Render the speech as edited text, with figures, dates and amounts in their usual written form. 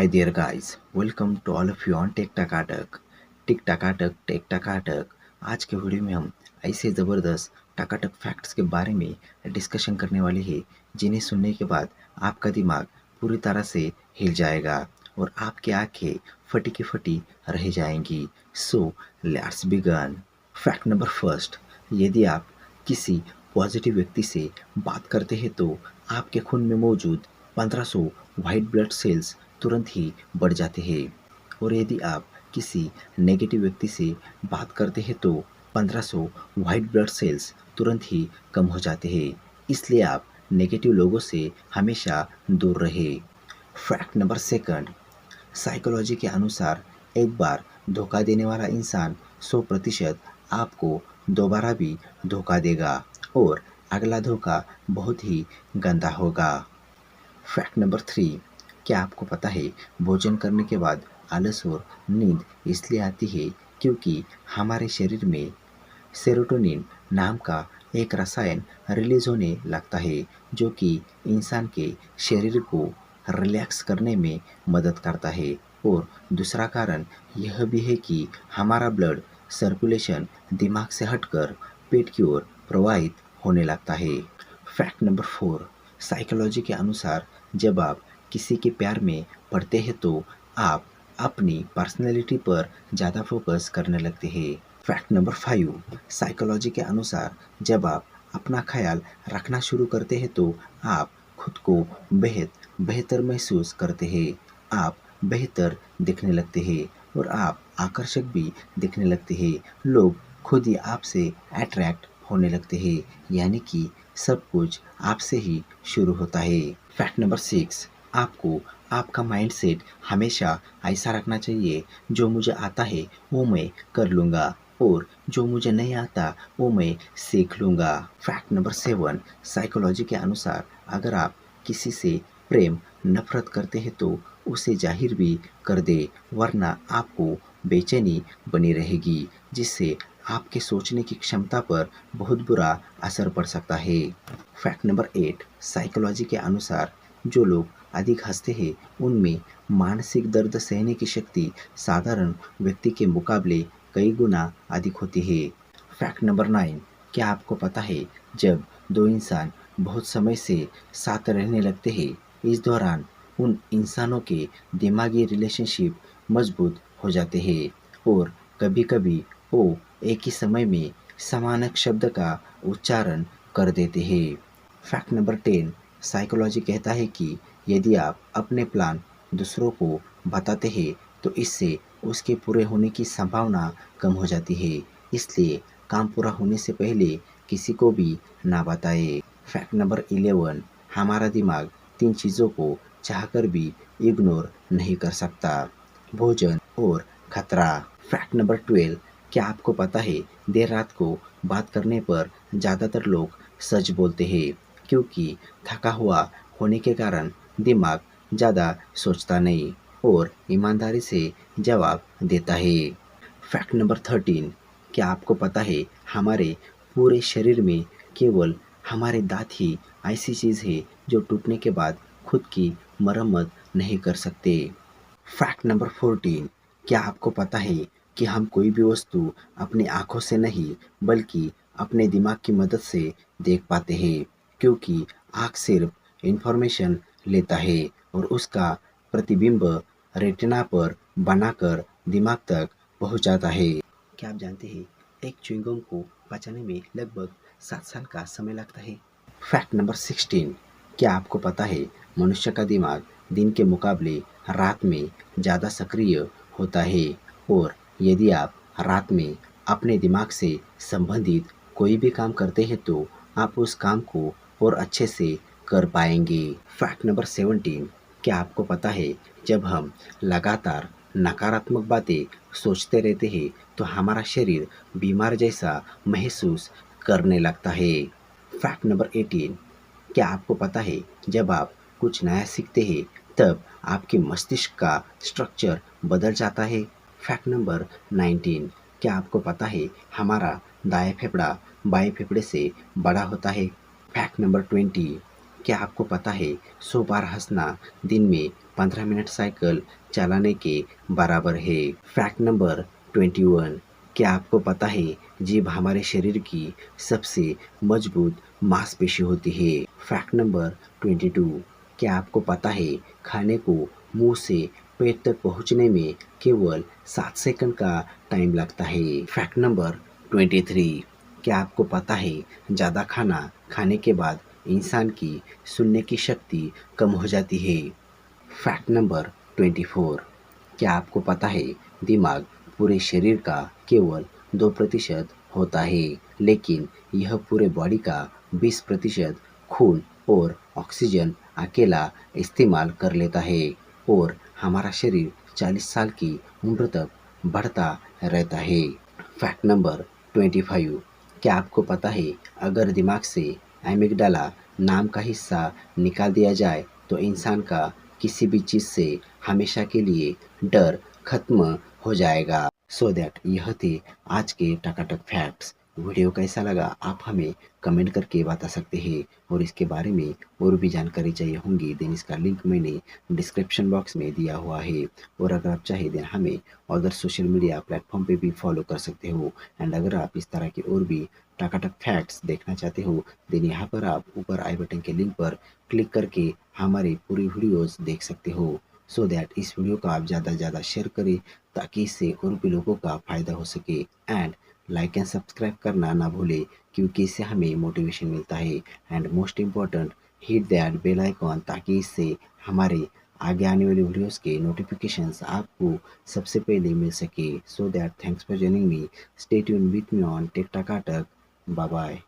Hi there, guys. Welcome to all of you on tech टकाटक। टिक टकाटक tech टकाटक। आज के वीडियो में हम ऐसे ज़बरदस्त टकाटक फैक्ट्स के बारे में डिस्कशन करने वाले हैं जिन्हें सुनने के बाद आपका दिमाग पूरी तरह से हिल जाएगा और आपकी आंखें फटी की फटी रह जाएंगी। So let's begin. Fact number first, यदि आप किसी पॉजिटिव व्यक्ति से बात करते हैं तो आपके खून में मौजूद 1500 वाइट ब्लड सेल्स तुरंत ही बढ़ जाते हैं और यदि आप किसी नेगेटिव व्यक्ति से बात करते हैं तो 1500 वाइट ब्लड सेल्स तुरंत ही कम हो जाते हैं। इसलिए आप नेगेटिव लोगों से हमेशा दूर रहे। फैक्ट नंबर सेकंड, साइकोलॉजी के अनुसार एक बार धोखा देने वाला इंसान 100% आपको दोबारा भी धोखा देगा और अगला धोखा बहुत ही गंदा होगा। फैक्ट नंबर थ्री, क्या आपको पता है भोजन करने के बाद आलस और नींद इसलिए आती है क्योंकि हमारे शरीर में सेरोटोनिन नाम का एक रसायन रिलीज होने लगता है जो कि इंसान के शरीर को रिलैक्स करने में मदद करता है। और दूसरा कारण यह भी है कि हमारा ब्लड सर्कुलेशन दिमाग से हटकर पेट की ओर प्रवाहित होने लगता है। फैक्ट नंबर फोर, साइकोलॉजी के अनुसार जब आप किसी के प्यार में पड़ते हैं तो आप अपनी पर्सनैलिटी पर ज़्यादा फोकस करने लगते हैं। फैक्ट नंबर फाइव, साइकोलॉजी के अनुसार जब आप अपना ख्याल रखना शुरू करते हैं तो आप खुद को बेहतर महसूस करते हैं, आप बेहतर दिखने लगते हैं और आप आकर्षक भी दिखने लगते हैं। लोग खुद ही आपसे अट्रैक्ट होने लगते हैं, यानी कि सब कुछ आपसे ही शुरू होता है। फैक्ट नंबर सिक्स, आपको आपका माइंडसेट हमेशा ऐसा रखना चाहिए, जो मुझे आता है वो मैं कर लूँगा और जो मुझे नहीं आता वो मैं सीख लूँगा। फैक्ट नंबर सेवन, साइकोलॉजी के अनुसार अगर आप किसी से प्रेम नफरत करते हैं तो उसे जाहिर भी कर दे, वरना आपको बेचैनी बनी रहेगी जिससे आपके सोचने की क्षमता पर बहुत बुरा असर पड़ सकता है। फैक्ट नंबर एट, साइकोलॉजी के अनुसार जो लोग अधिक हंसते हैं उनमें मानसिक दर्द सहने की शक्ति साधारण व्यक्ति के मुकाबले कई गुना अधिक होती है। फैक्ट नंबर नाइन, क्या आपको पता है जब दो इंसान बहुत समय से साथ रहने लगते हैं, इस दौरान उन इंसानों के दिमागी रिलेशनशिप मजबूत हो जाते हैं और कभी कभी वो एक ही समय में समान शब्द का उच्चारण कर देते हैं। फैक्ट नंबर टेन, साइकोलॉजी कहता है कि यदि आप अपने प्लान दूसरों को बताते हैं तो इससे उसके पूरे होने की संभावना कम हो जाती है, इसलिए काम पूरा होने से पहले किसी को भी ना बताएं। फैक्ट नंबर 11, हमारा दिमाग तीन चीज़ों को चाहकर भी इग्नोर नहीं कर सकता, भोजन और खतरा। फैक्ट नंबर 12, क्या आपको पता है देर रात को बात करने पर ज़्यादातर लोग सच बोलते हैं क्योंकि थका हुआ होने के कारण दिमाग ज़्यादा सोचता नहीं और ईमानदारी से जवाब देता है। फैक्ट नंबर 13, क्या आपको पता है हमारे पूरे शरीर में केवल हमारे दांत ही ऐसी चीज़ है जो टूटने के बाद खुद की मरम्मत नहीं कर सकते। फैक्ट नंबर 14, क्या आपको पता है कि हम कोई भी वस्तु अपनी आँखों से नहीं बल्कि अपने दिमाग की मदद से देख पाते हैं क्योंकि आँख सिर्फ इंफॉर्मेशन लेता है और उसका प्रतिबिंब रेटिना पर बनाकर दिमाग तक पहुंच जाता है। क्या आप जानते हैं एक च्युइंगम को पचाने में लगभग 7 साल का समय लगता है। फैक्ट नंबर 16, क्या आपको पता है मनुष्य का दिमाग दिन के मुकाबले रात में ज़्यादा सक्रिय होता है और यदि आप रात में अपने दिमाग से संबंधित कोई भी काम करते हैं तो आप उस काम को और अच्छे से कर पाएंगे। फैक्ट नंबर 17, क्या आपको पता है जब हम लगातार नकारात्मक बातें सोचते रहते हैं तो हमारा शरीर बीमार जैसा महसूस करने लगता है। फैक्ट नंबर 18, क्या आपको पता है जब आप कुछ नया सीखते हैं तब आपके मस्तिष्क का स्ट्रक्चर बदल जाता है। फैक्ट नंबर 19, क्या आपको पता है हमारा दायां फेफड़ा बाएं फेफड़े से बड़ा होता है। फैक्ट नंबर 20, क्या आपको पता है 100 बार हंसना दिन में 15 मिनट साइकिल चलाने के बराबर है। फैक्ट नंबर 21, क्या आपको पता है जीभ हमारे शरीर की सबसे मजबूत मांसपेशी होती है? फैक्ट नंबर 22, क्या आपको पता है खाने को मुंह से पेट तक पहुंचने में केवल 7 सेकंड का टाइम लगता है? फैक्ट नंबर 23, क्या आपको पता है ज़्यादा खाना खाने के बाद इंसान की सुनने की शक्ति कम हो जाती है? फैक्ट नंबर 24, क्या आपको पता है दिमाग पूरे शरीर का केवल 2% होता है, लेकिन यह पूरे बॉडी का 20% खून और ऑक्सीजन अकेला इस्तेमाल कर लेता है और हमारा शरीर 40 साल की उम्र तक बढ़ता रहता है। फैक्ट नंबर 25, क्या आपको पता है अगर दिमाग से एमिगडाला नाम का हिस्सा निकाल दिया जाए तो इंसान का किसी भी चीज़ से हमेशा के लिए डर खत्म हो जाएगा? सो दैट यह थे आज के टकाटक फैक्ट्स। वीडियो कैसा लगा आप हमें कमेंट करके बता सकते हैं और इसके बारे में और भी जानकारी चाहिए होंगी देन इसका लिंक मैंने डिस्क्रिप्शन बॉक्स में दिया हुआ है। और अगर आप चाहे देन हमें अदर सोशल मीडिया प्लेटफॉर्म पे भी फॉलो कर सकते हो। एंड अगर आप इस तरह के और भी टकाटक फैक्ट्स देखना चाहते हो देन यहाँ पर आप ऊपर आई बटन के लिंक पर क्लिक करके हमारे पूरी वीडियोस देख सकते हो। सो दैट इस वीडियो को आप ज़्यादा से ज़्यादा शेयर करें ताकि इससे और भी लोगों का फ़ायदा हो सके। एंड लाइक एंड सब्सक्राइब करना ना भूले क्योंकि इससे हमें मोटिवेशन मिलता है। And most important hit that bell icon ताकि इससे हमारे आगे आने वाली वीडियोस के नोटिफिकेशंस आपको सबसे पहले मिल सके। So that thanks for joining me, stay tune with me on Tik Takatak. Bye bye.